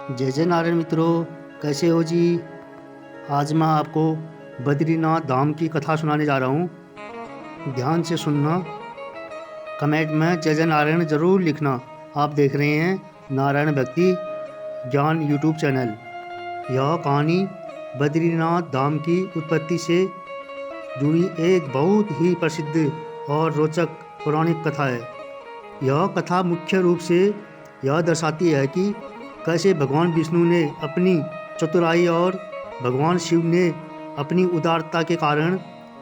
जय जय नारायण मित्रों, कैसे हो जी। आज मैं आपको बद्रीनाथ धाम की कथा सुनाने जा रहा हूँ। ध्यान से सुनना। कमेंट में जय जय नारायण ज़रूर लिखना। आप देख रहे हैं नारायण भक्ति ज्ञान यूट्यूब चैनल। यह कहानी बद्रीनाथ धाम की उत्पत्ति से जुड़ी एक बहुत ही प्रसिद्ध और रोचक पौराणिक कथा है। यह कथा मुख्य रूप से यह दर्शाती है कि कैसे भगवान विष्णु ने अपनी चतुराई और भगवान शिव ने अपनी उदारता के कारण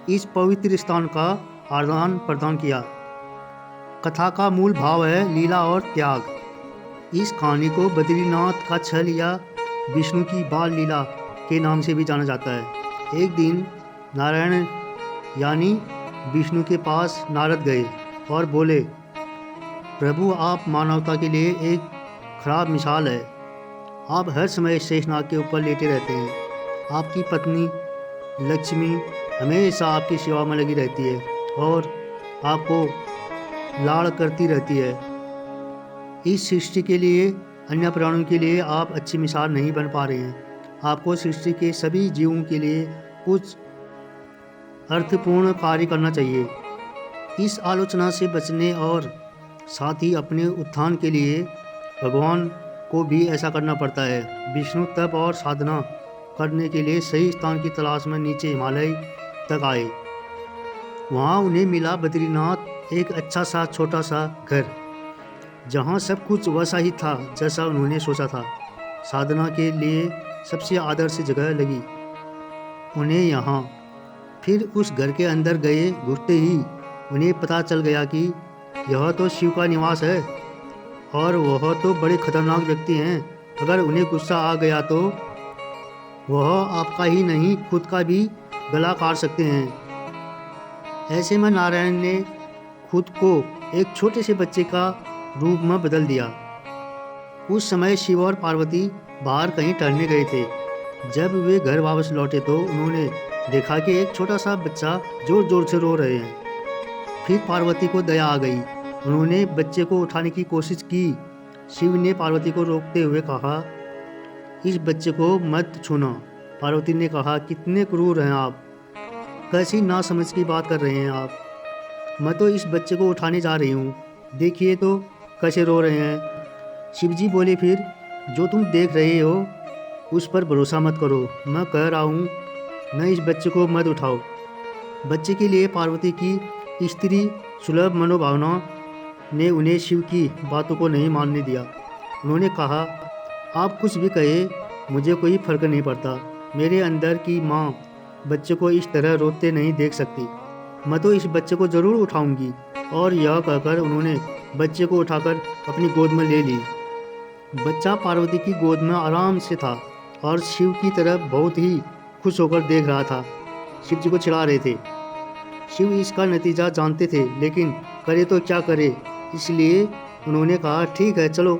इस पवित्र स्थान का आदान प्रदान किया। कथा का मूल भाव है लीला और त्याग। इस कहानी को बद्रीनाथ का छल या विष्णु की बाल लीला के नाम से भी जाना जाता है। एक दिन नारायण यानी विष्णु के पास नारद गए और बोले, प्रभु आप मानवता के लिए एक खराब मिसाल है। आप हर समय शेषनाग के ऊपर लेटे रहते हैं। आपकी पत्नी लक्ष्मी हमेशा आपकी सेवा में लगी रहती है और आपको लाड़ करती रहती है। इस सृष्टि के लिए, अन्य प्राणियों के लिए आप अच्छी मिसाल नहीं बन पा रहे हैं। आपको सृष्टि के सभी जीवों के लिए कुछ अर्थपूर्ण कार्य करना चाहिए। इस आलोचना से बचने और साथ ही अपने उत्थान के लिए भगवान को भी ऐसा करना पड़ता है। विष्णु तप और साधना करने के लिए सही स्थान की तलाश में नीचे हिमालय तक आए। वहाँ उन्हें मिला बद्रीनाथ, एक अच्छा सा छोटा सा घर, जहाँ सब कुछ वैसा ही था जैसा उन्होंने सोचा था। साधना के लिए सबसे आदर्श जगह लगी उन्हें यहाँ। फिर उस घर के अंदर गए, घुसते ही उन्हें पता चल गया कि यह तो शिव का निवास है और वह तो बड़े खतरनाक व्यक्ति हैं। अगर उन्हें गुस्सा आ गया तो वह आपका ही नहीं खुद का भी गला काट सकते हैं। ऐसे में नारायण ने खुद को एक छोटे से बच्चे का रूप में बदल दिया। उस समय शिव और पार्वती बाहर कहीं टहलने गए थे। जब वे घर वापस लौटे तो उन्होंने देखा कि एक छोटा सा बच्चा जोर जोर से रो रहे हैं। फिर पार्वती को दया आ गई। उन्होंने बच्चे को उठाने की कोशिश की। शिव ने पार्वती को रोकते हुए कहा, इस बच्चे को मत छूना। पार्वती ने कहा, कितने क्रूर हैं आप, कैसी नासमझ की बात कर रहे हैं आप। मैं तो इस बच्चे को उठाने जा रही हूँ, देखिए तो कैसे रो रहे हैं। शिवजी बोले, फिर जो तुम देख रहे हो उस पर भरोसा मत करो। मैं कह रहा हूँ न, इस बच्चे को मत उठाओ। बच्चे के लिए पार्वती की स्त्री सुलभ मनोभावना ने उन्हें शिव की बातों को नहीं मानने दिया। उन्होंने कहा, आप कुछ भी कहे, मुझे कोई फर्क नहीं पड़ता। मेरे अंदर की माँ बच्चे को इस तरह रोते नहीं देख सकती। मैं तो इस बच्चे को ज़रूर उठाऊंगी। और यह कहकर उन्होंने बच्चे को उठाकर अपनी गोद में ले ली। बच्चा पार्वती की गोद में आराम से था और शिव की तरफ बहुत ही खुश होकर देख रहा था। शिव जी को चिढ़ा रहे थे। शिव इसका नतीजा जानते थे, लेकिन करे तो क्या करे, इसलिए उन्होंने कहा, ठीक है चलो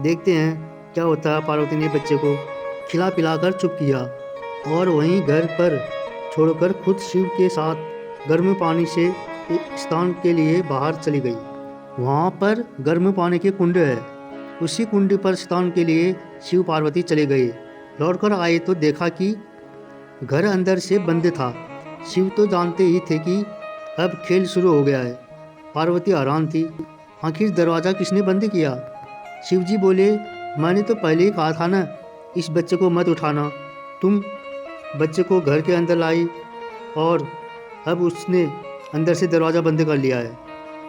देखते हैं क्या होता है। पार्वती ने बच्चे को खिला पिलाकर चुप किया और वहीं घर पर छोड़कर खुद शिव के साथ गर्म पानी से स्नान के लिए बाहर चली गई। वहाँ पर गर्म पानी के कुंड है। उसी कुंड पर स्नान के लिए शिव पार्वती चले गए। लौटकर आए तो देखा कि घर अंदर से बंद था। शिव तो जानते ही थे कि अब खेल शुरू हो गया है। पार्वती हैरान थी, आखिर दरवाज़ा किसने बंद किया। शिवजी बोले, मैंने तो पहले ही कहा था ना, इस बच्चे को मत उठाना। तुम बच्चे को घर के अंदर लाई और अब उसने अंदर से दरवाज़ा बंद कर लिया है।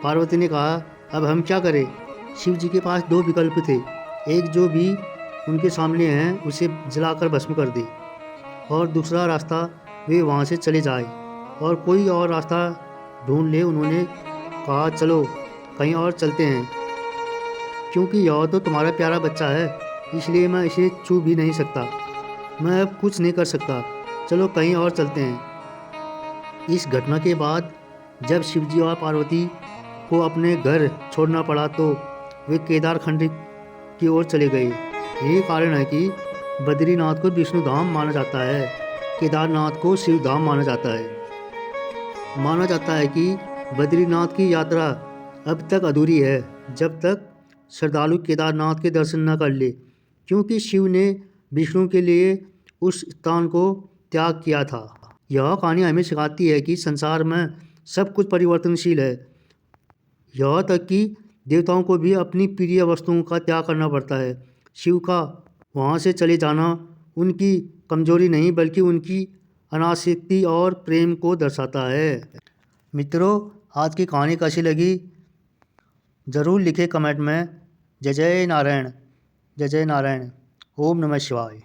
पार्वती ने कहा, अब हम क्या करें। शिव जी के पास दो विकल्प थे। एक जो भी उनके सामने है उसे जलाकर भस्म कर दे, और दूसरा रास्ता वे वहाँ से चले जाए और कोई और रास्ता ढूंढ ले। उन्होंने कहा, चलो कहीं और चलते हैं, क्योंकि यह तो तुम्हारा प्यारा बच्चा है, इसलिए मैं इसे छू भी नहीं सकता। मैं अब कुछ नहीं कर सकता, चलो कहीं और चलते हैं। इस घटना के बाद जब शिवजी और पार्वती को अपने घर छोड़ना पड़ा तो वे केदारखंड की ओर चले गए। यही कारण है कि बद्रीनाथ को विष्णु धाम माना जाता है, केदारनाथ को शिव धाम माना जाता है। माना जाता है कि बद्रीनाथ की यात्रा अब तक अधूरी है जब तक श्रद्धालु केदारनाथ के दर्शन न कर ले, क्योंकि शिव ने विष्णु के लिए उस स्थान को त्याग किया था। यह कहानी हमें सिखाती है कि संसार में सब कुछ परिवर्तनशील है, यहाँ तक कि देवताओं को भी अपनी प्रिय वस्तुओं का त्याग करना पड़ता है। शिव का वहाँ से चले जाना उनकी कमजोरी नहीं बल्कि उनकी अनासक्ति और प्रेम को दर्शाता है। मित्रों, आज की कहानी कैसी लगी ज़रूर लिखें कमेंट में। जय जय नारायण, जय जय नारायण। ओम नमः शिवाय।